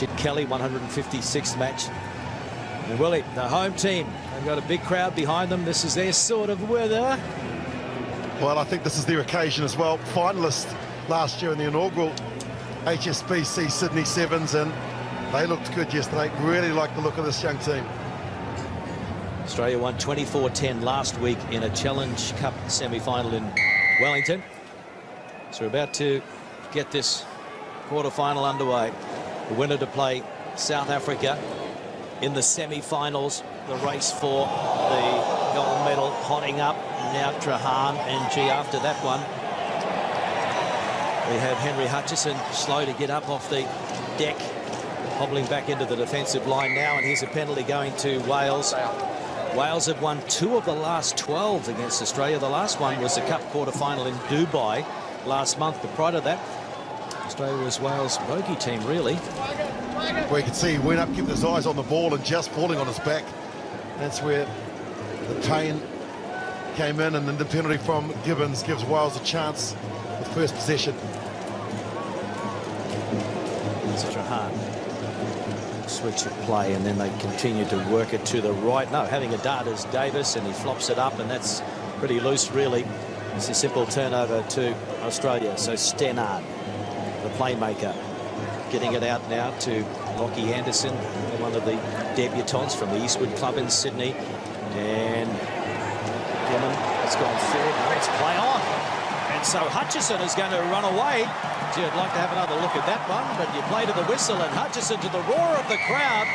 Rashid Kelly, 156th match. And Willie, the home team, they've got a big crowd behind them. This is their sort of weather. Well, I think this is their occasion as well. Finalists last year in the inaugural HSBC Sydney Sevens, and they looked good yesterday. Really like the look of this young team. Australia won 24-10 last week in a Challenge Cup semi-final in Wellington. So we're about to get this quarter-final underway. The winner to play South Africa in the semi-finals. The race for the gold medal hotting up. Now Trahan and G after that one. We have Henry Hutchison slow to get up off the deck, hobbling back into the defensive line now, and here's a penalty going to Wales. Wales have won 2 of the last 12 against Australia. The last one was the Cup quarter-final in Dubai last month, but prior to that, Australia was Wales' bogey team, really. Well, you can see he went up, kept his eyes on the ball and just falling on his back. That's where the pain came in, and then the penalty from Gibbons gives Wales a chance with first possession. It's Trahan. Switch of play, and then they continue to work it to the right. No, having a dart is Davis, and he flops it up, and that's pretty loose, really. It's a simple turnover to Australia. So Stennard, the playmaker, getting it out now to Lockie Anderson, one of the debutants from the Eastwood Club in Sydney. And Gilman has gone forward. Now it's play on. And so Hutchison is going to run away. Gee, I'd like to have another look at that one, but you play to the whistle, and Hutchison, to the roar of the crowd,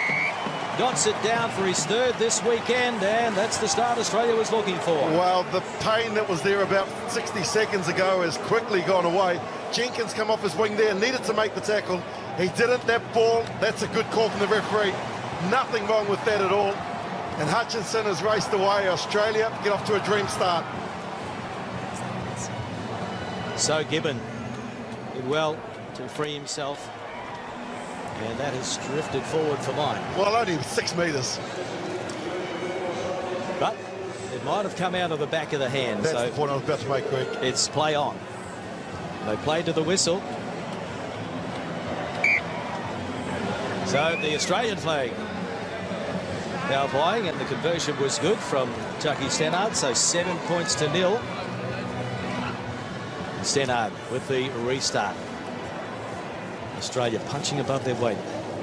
dots it down for his 3rd this weekend, and that's the start Australia was looking for. Well, the pain that was there about 60 seconds ago has quickly gone away. Jenkins come off his wing there, needed to make the tackle. He didn't. That ball, that's a good call from the referee. Nothing wrong with that at all. And Hutchinson has raced away. Australia get off to a dream start. So Gibbon did well to free himself, and that has drifted forward for mine. Well, only 6 metres. But it might have come out of the back of the hand. That's so the point I was about to make, Greg. It's play on. They play to the whistle. So the Australian flag now flying, and the conversion was good from Chucky Stennard, so 7 points to 0. Stennard with the restart. Australia punching above their weight,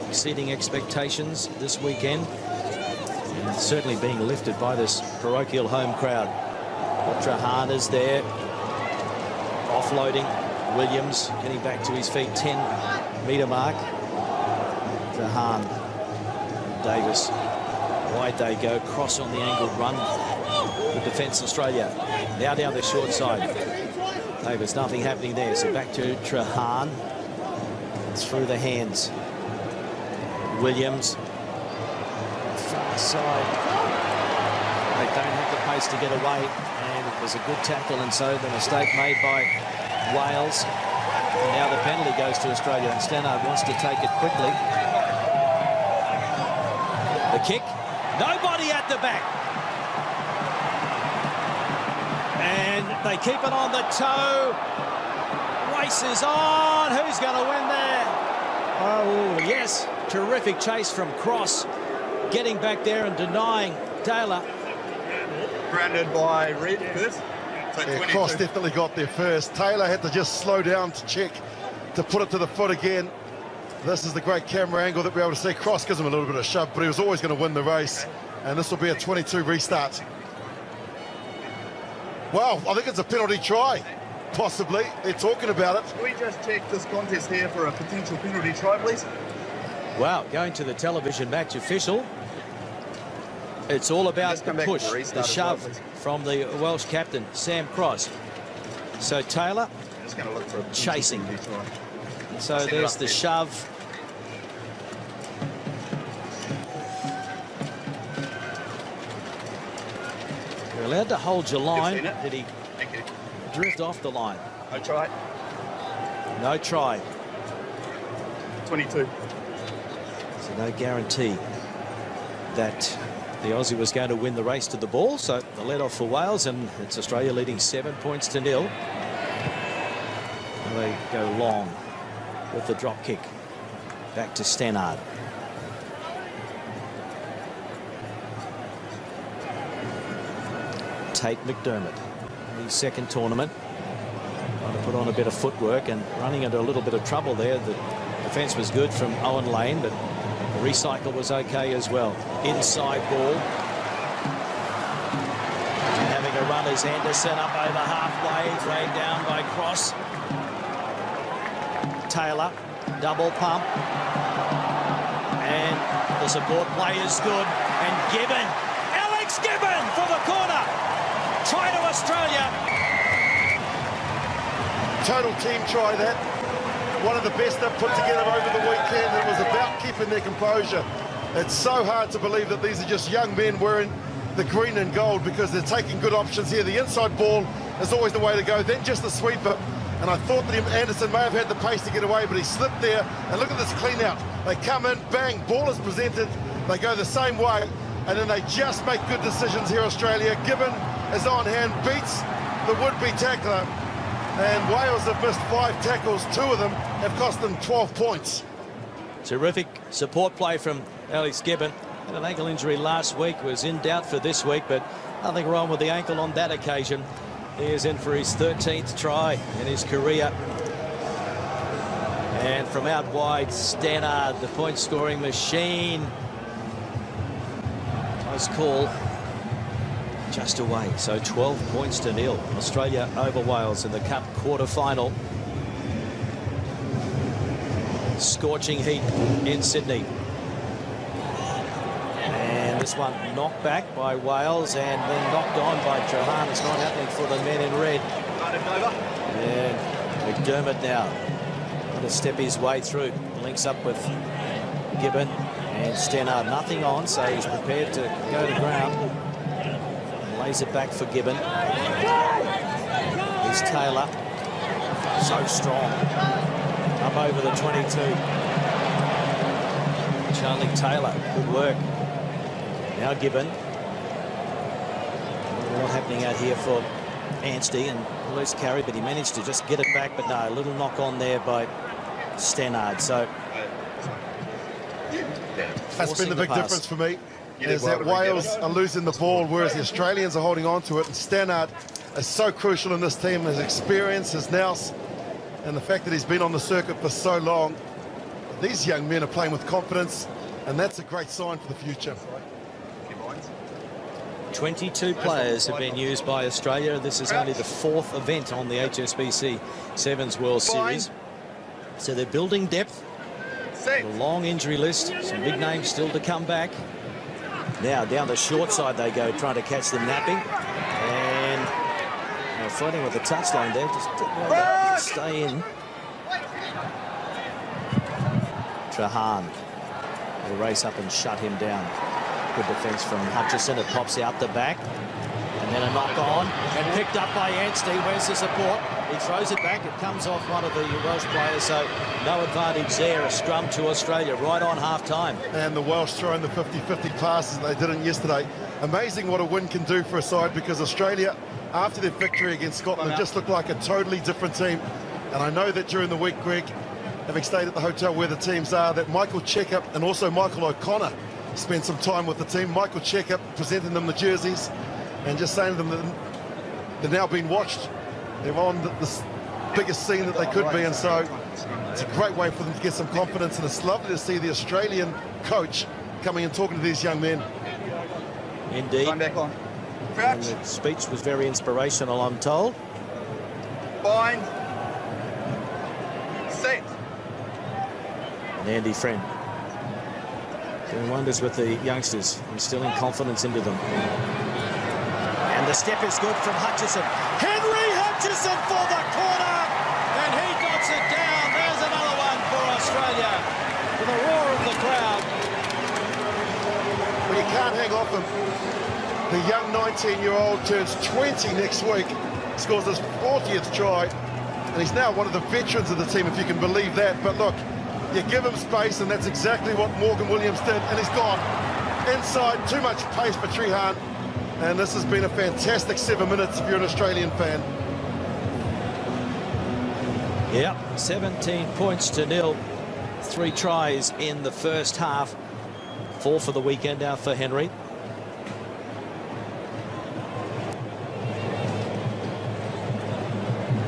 exceeding expectations this weekend, and certainly being lifted by this parochial home crowd. Trahan is there, offloading. Williams getting back to his feet, 10-metre mark. Trahan, Davis, wide they go, cross on the angled run. The defence Australia now down the short side. Davis, nothing happening there, so back to Trahan. Through the hands. Williams, far side. They don't have the pace to get away, and it was a good tackle, and so the mistake made by Wales. And now the penalty goes to Australia, and Stannard wants to take it quickly. The kick, nobody at the back. And they keep it on the toe. Race is on. Who's going to win there? Oh, yes. Terrific chase from Cross. Getting back there and denying Taylor. Grounded by Reid first. So Yeah, Cross definitely got there first. Taylor had to just slow down to check, to put it to the foot again. This is the great camera angle that we're able to see. Cross gives him a little bit of shove, but he was always going to win the race. And this will be a 22 restart. Well, I think it's a penalty try. Possibly. They're talking about it. Can we just check this contest here for a potential penalty try, please? Wow, going to the television match official. It's all about the push, the shove from the Welsh captain, Sam Cross. So Taylor Just going to look for a chasing. penalty try. So there's the shove. You're allowed to hold your line. Did he Thank you. drift off the line? No try. No try. 22. So no guarantee that the Aussie was going to win the race to the ball. So the lead off for Wales, and it's Australia leading 7 points to 0. And they go long with the drop kick. Back to Stannard. Tate McDermott, his second tournament. Trying to put on a bit of footwork and running into a little bit of trouble there. The defence was good from Owen Lane, but the recycle was okay as well. Inside ball. And having a run is Anderson up over halfway, laid down by Cross. Taylor, double pump. And the support play is good. And Gibbon, Alex Gibbon for the corner. Try to Australia. Total team try that. One of the best they've put together over the weekend. It was about keeping their composure. It's so hard to believe that these are just young men wearing the green and gold because they're taking good options here. The inside ball is always the way to go. Then just the sweeper. And I thought that Anderson may have had the pace to get away, but he slipped there. And look at this clean out. They come in, bang, ball is presented. They go the same way. And then they just make good decisions here, Australia. Gibbon is on hand, beats the would-be tackler. And Wales have missed 5 tackles. 2 of them have cost them 12 points. Terrific support play from Alex Gibbon. Had an ankle injury last week, was in doubt for this week, but nothing wrong with the ankle on that occasion. He is in for his 13th try in his career. And from out wide, Stannard, the point-scoring machine. Close call. Just away, so 12 points to nil. Australia over Wales in the Cup quarter-final. Scorching heat in Sydney. And this one knocked back by Wales and then knocked on by Trahan. It's not happening for the men in red. And McDermott now trying to step his way through. Links up with Gibbon and Stannard. Nothing on, so he's prepared to go to ground. Lays it back for Gibbon. Here's Taylor. So strong. Up over the 22. Charlie Taylor, good work. Now Gibbon. A lot happening out here for Anstey and loose carry, but he managed to just get it back. But no, a little knock on there by Stannard. So that's been the big difference for me. Is that Wales are losing the ball, whereas the Australians are holding on to it. And Stannard is so crucial in this team. His experience, his nous, and the fact that he's been on the circuit for so long. These young men are playing with confidence, and that's a great sign for the future. 22 players have been used by Australia. This is only the 4th event on the HSBC Sevens World Series. So they're building depth. A long injury list. Some big names still to come back. Now down the short side they go, trying to catch them napping. And they're fighting with the touchline there. Just stay in. Trahan will race up and shut him down. Good defence from Hutchison. It pops out the back. And then a knock on. And picked up by Anstey. Where's the support? He throws it back. It comes off one of the Welsh players. So no advantage there. A scrum to Australia right on half-time. And the Welsh throwing the 50-50 passes they didn't yesterday. Amazing what a win can do for a side, because Australia, after their victory against Scotland, just looked like a totally different team. And I know that during the week, Greg, having stayed at the hotel where the teams are, that Michael Checkup and also Michael O'Connor spent some time with the team. Michael Checkup presenting them the jerseys and just saying to them that they're now being watched. They're on the biggest scene that they could be, and so it's a great way for them to get some confidence, and it's lovely to see the Australian coach coming and talking to these young men. Indeed. And the speech was very inspirational, I'm told. Bind. Set. And Andy Friend doing wonders with the youngsters, instilling confidence into them. And the step is good from Hutchison. Henry Hutchison for the corner, and he knocks it down. There's another one for Australia. For the roar of the crowd. Well, you can't hang off him. The young 19-year-old turns 20 next week, scores his 40th try, and he's now one of the veterans of the team, if you can believe that. But look, you give him space, and that's exactly what Morgan Williams did, and he's gone inside. Too much pace for Trehan, and this has been a fantastic 7 minutes if you're an Australian fan. Yep, 17 points to nil. 3 tries in the first half. 4 for the weekend now for Henry.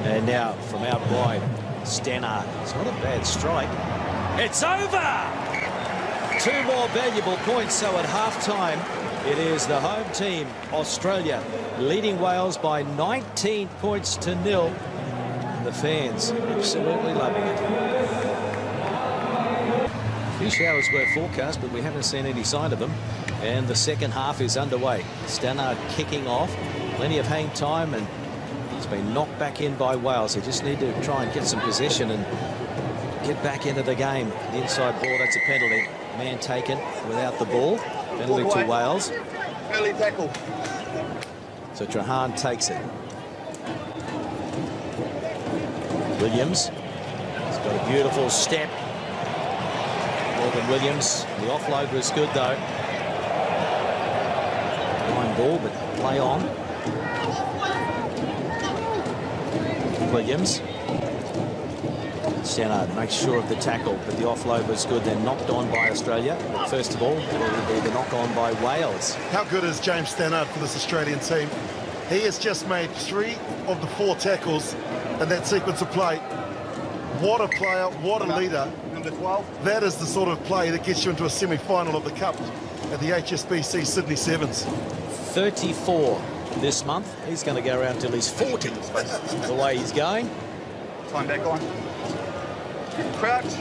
And now from out wide, Stannard. It's not a bad strike. It's over! 2 more valuable points, so at half-time, it is the home team, Australia, leading Wales by 19 points to 0. And the fans absolutely loving it. A few showers were forecast, but we haven't seen any sign of them. And the second half is underway. Stannard kicking off. Plenty of hang time, and he's been knocked back in by Wales. They just need to try and get some possession and get back into the game. The inside ball, that's a penalty. Man taken without the ball. Penalty to Wales. Early tackle. So Trahan takes it. Williams. He's got a beautiful step. Morgan Williams. The offload was good though. Line ball, but play on. Williams. Stannard makes sure of the tackle, but the offload was good. They're knocked on by Australia. But first of all, they're the knock on by Wales. How good is James Stannard for this Australian team? He has just made 3 of the 4 tackles in that sequence of play. What a player, what a leader. Number 12. That is the sort of play that gets you into a semi-final of the Cup at the HSBC Sydney Sevens. 34 this month. He's going to go around till he's 40. The way he's going. Time back on. Crouch.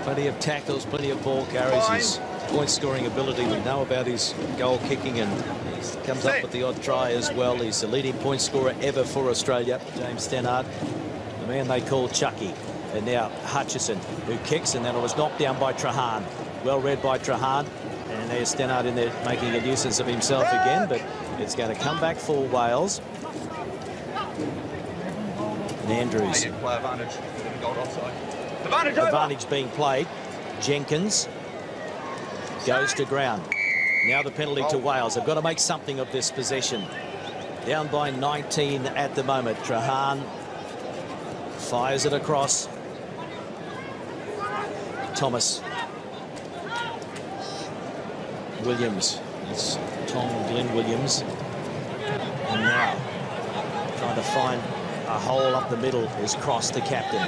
Plenty of tackles, plenty of ball carries. His point-scoring ability, we know about his goal kicking, and he comes up with the odd try as well. He's the leading point scorer ever for Australia, James Stannard, the man they call Chucky. And now Hutchison, who kicks, and then it was knocked down by Trahan. Well read by Trahan. And there's Stannard in there making a nuisance of himself again, but it's going to come back for Wales. And Andrews. Play advantage. Goal offside. Advantage being played. Jenkins goes to ground. Now the penalty to Wales. They've got to make something of this possession. Down by 19 at the moment. Trahan fires it across. Thomas. Williams. It's Tom Glenn Williams. And now trying to find a hole up the middle is Cross, the captain.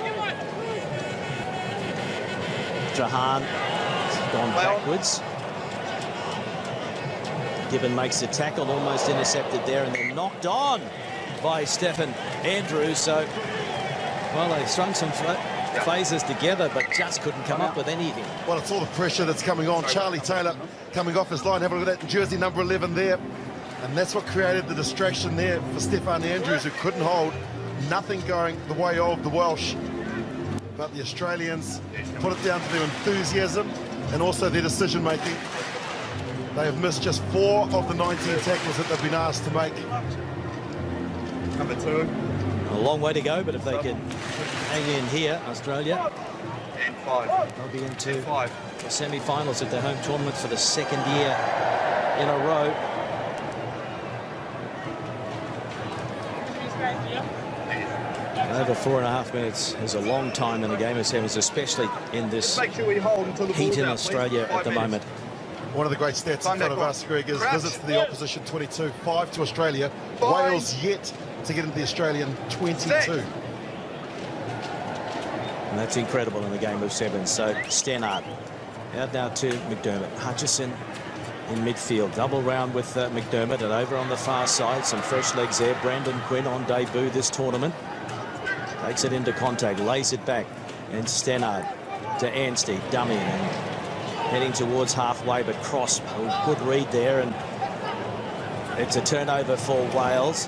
Trahan has gone backwards. Gibbon makes the tackle, almost intercepted there, and then knocked on by Stephen Andrews. So, well, they strung some phases together, but just couldn't come up with anything. Well, it's all the pressure that's coming on. Charlie Taylor coming off his line. Have a look at that jersey number 11 there. And that's what created the distraction there for Stephen Andrews, who couldn't hold. Nothing going the way of the Welsh. But the Australians put it down to their enthusiasm and also their decision-making. They have missed just 4 of the 19 tackles that they've been asked to make. Number 2. A long way to go, but if they can hang in here, Australia, And 5. they'll be into the semi-finals at their home tournament for the 2nd year in a row. Over 4.5 minutes is a long time in the game of sevens, especially in this heat in Australia at the moment. One of the great stats in front of us, Greg, is visits to the opposition 22, 5 to Australia. Wales yet to get into the Australian 22. And that's incredible in the game of sevens. So Stannard out now to McDermott. Hutchison in midfield. Double round with McDermott, and over on the far side, some fresh legs there. Brandon Quinn on debut this tournament. Takes it into contact, lays it back, and Stannard to Anstey, dummy, and heading towards halfway, but Cross, a good read there, and it's a turnover for Wales.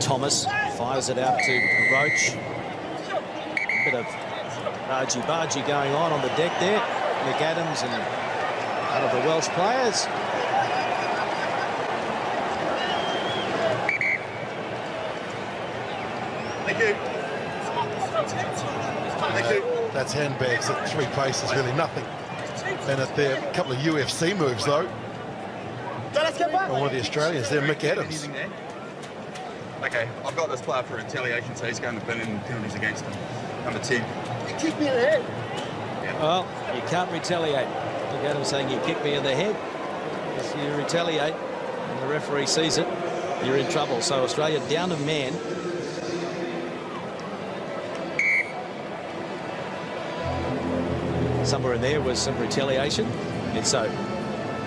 Thomas fires it out to Roach. A bit of bargy going on the deck there. Nick Adams and one of the Welsh players. Thank you. Thank you. That's handbags at 3 paces, really nothing. And at their couple of UFC moves, though. And one of the Australians there, Mick Adams. Okay, I've got this player for retaliation, so he's going to bin in penalties against him. Number 10. You kicked me in the head. Well, you can't retaliate. Look at him saying you kicked me in the head. If you retaliate and the referee sees it, you're in trouble. So Australia down a man. Somewhere in there was some retaliation. And so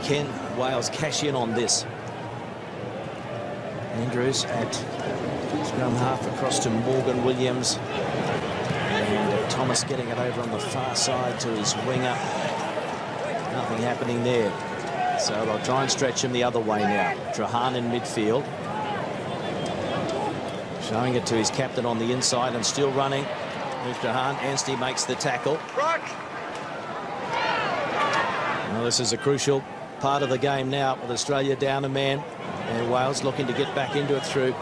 can Wales cash in on this? Andrews at scrum half across to Morgan Williams. And Thomas getting it over on the far side to his winger. Nothing happening there. So they'll try and stretch him the other way now. Trahan in midfield. Showing it to his captain on the inside and still running. There's Trahan. Anstey makes the tackle. Right. Well, this is a crucial part of the game now with Australia down a man. And Wales looking to get back into it through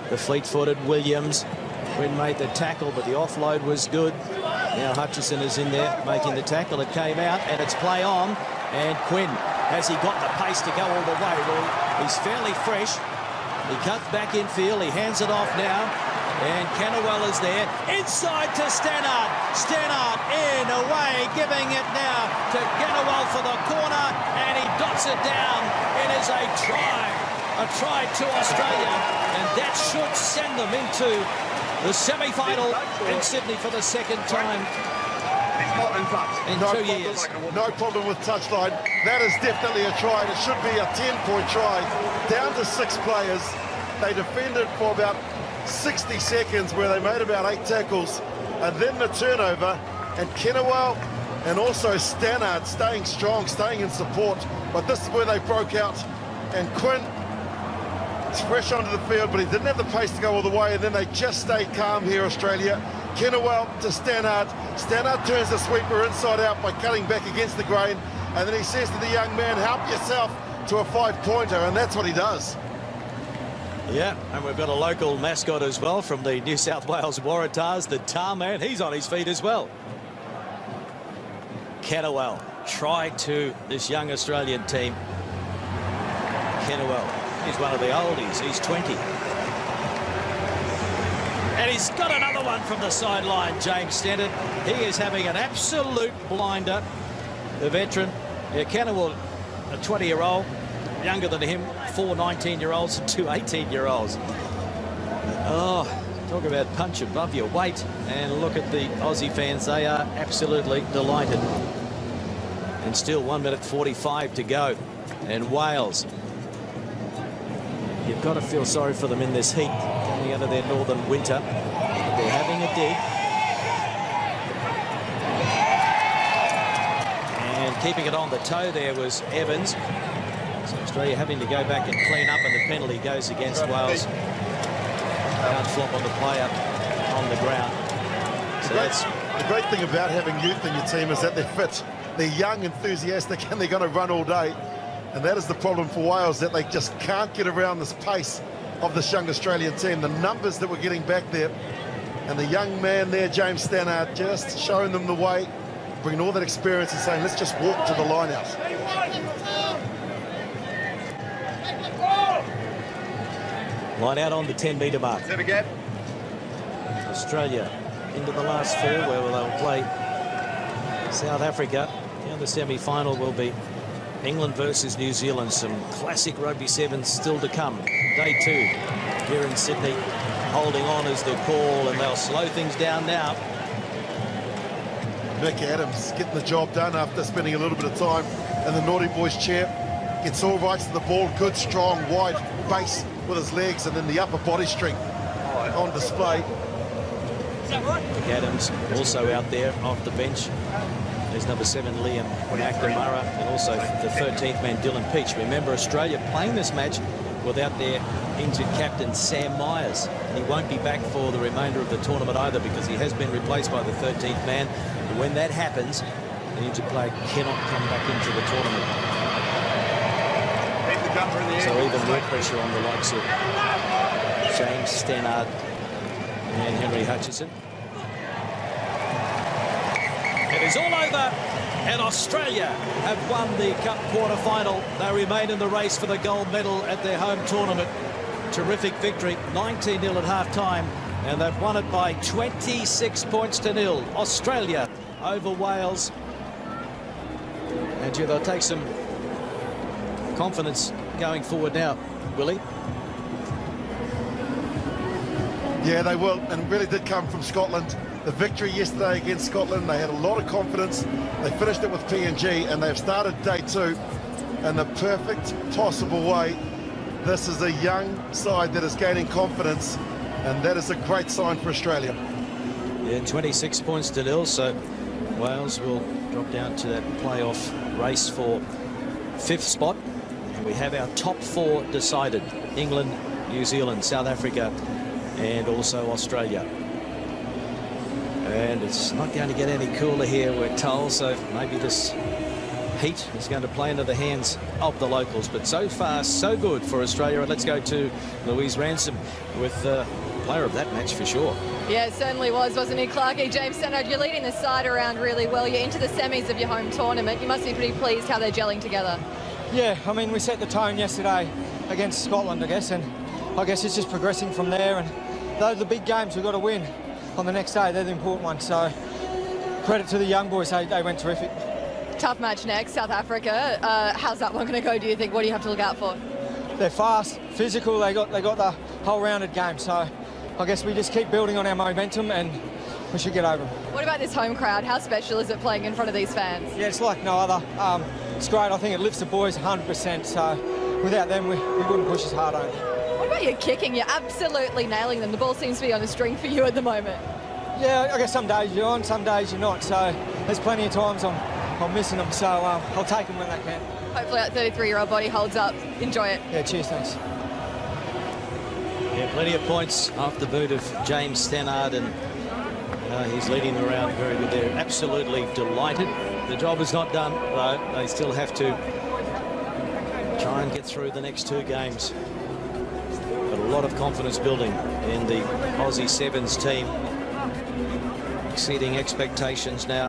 the fleet-footed Williams. Quinn made the tackle, but the offload was good. Now Hutchison is in there making the tackle. It came out, and it's play on. And Quinn, has he got the pace to go all the way? Well, he's fairly fresh. He cuts back infield. He hands it off now. And Kennewell is there. Inside to Stannard. Stannard in, away, giving it now to Kennewell for the corner. And he dots it down. It is a try. A try to Australia. And that should send them into the semi-final in Sydney for the second time in 2 years. No problem with touchline. That is definitely a try. It should be a 10-point try. Down to 6 players. They defended for about 60 seconds where they made about 8 tackles. And then the turnover. And Kennewell and also Stannard staying strong, staying in support. But this is where they broke out. And Quinn is fresh onto the field, but he didn't have the pace to go all the way. And then they just stayed calm here, Australia. Kennewell to Stannard. Stannard turns the sweeper inside out by cutting back against the grain. And then he says to the young man, help yourself to a 5-pointer. And that's what he does. Yeah, and we've got a local mascot as well from the New South Wales Waratahs, the Tar Man. He's on his feet as well. Kennewell, try to this young Australian team. Kennewell, he's one of the oldies. He's 20. And he's got another one from the sideline, James Stenton. He is having an absolute blinder. The veteran, Kennewell, a 20-year-old, younger than him, 4 19-year-olds and 2 18-year-olds. Oh, talk about punch above your weight. And look at the Aussie fans. They are absolutely delighted. And still 1 minute 45 to go. And Wales, you've got to feel sorry for them in this heat coming out of their northern winter. But they're having a dig. And keeping it on the toe there was Evans. So Australia having to go back and clean up, and the penalty goes against Wales. Can't flop on the player on the ground. So the great thing about having youth in your team is that they're fit. They're young, enthusiastic, and they're going to run all day. And that is the problem for Wales, that they just can't get around this pace of this young Australian team. The numbers that we're getting back there, and the young man there, James Stannard, just showing them the way, bringing all that experience and saying, let's just walk to the line out. Line out on the 10-metre mark. Australia into the last 4, where they'll play South Africa. The other semi-final will be England versus New Zealand. Some classic rugby sevens still to come. Day 2 here in Sydney. Holding on is the call, and they'll slow things down now. Nick Adams getting the job done after spending a little bit of time in the Naughty Boys chair. Gets all rights to the ball. Good, strong, wide base with his legs, and then the upper body strength on display. Nick Adams also out there off the bench. There's number 7, Liam McNamara, and also the 13th man, Dylan Peach. Remember, Australia playing this match without their injured captain, Sam Myers. He won't be back for the remainder of the tournament either, because he has been replaced by the 13th man. And when that happens, the injured player cannot come back into the tournament. So even more pressure on the likes of James Stannard and Henry Hutchison. It is all over, and Australia have won the Cup quarter-final. They remain in the race for the gold medal at their home tournament. Terrific victory, 19-0 at half-time, and they've won it by 26 points to 0. Australia over Wales. And they'll take some confidence going forward now, Willie. Yeah, they will, and really did come from Scotland. The victory yesterday against Scotland, they had a lot of confidence. They finished it with PNG, and they've started day 2 in the perfect possible way. This is a young side that is gaining confidence, and that is a great sign for Australia. Yeah, 26 points to 0, so Wales will drop down to that playoff race for 5th spot. And we have our top 4 decided: England, New Zealand, South Africa, and also Australia. And it's not going to get any cooler here, we're told, so maybe this heat is going to play into the hands of the locals. But so far, so good for Australia. And let's go to Louise Ransom with the player of that match for sure. Yeah, it certainly was, wasn't it, Clarkie? James Stannard, you're leading the side around really well. You're into the semis of your home tournament. You must be pretty pleased how they're gelling together. Yeah, I mean, we set the tone yesterday against Scotland, I guess, and I guess it's just progressing from there. And those are the big games we've got to win on the next day. They're the important ones. So credit to the young boys. They went terrific. Tough match next, South Africa. How's that one going to go, do you think? What do you have to look out for? They're fast, physical. They got the whole rounded game. So I guess we just keep building on our momentum and we should get over them. What about this home crowd? How special is it playing in front of these fans? Yeah, it's like no other. It's great. I think it lifts the boys 100%. So without them, we wouldn't push as hard on. What about your kicking? You're absolutely nailing them. The ball seems to be on a string for you at the moment. Yeah, I guess some days you're on, some days you're not. So there's plenty of times I'm missing them. So I'll take them when I can. Hopefully that 33-year-old body holds up. Enjoy it. Yeah, cheers, thanks. Yeah, plenty of points off the boot of James Stannard, and he's leading the round very good there. Absolutely delighted. The job is not done, though. They still have to try and get through the next 2 games. But a lot of confidence building in the Aussie Sevens team, exceeding expectations now.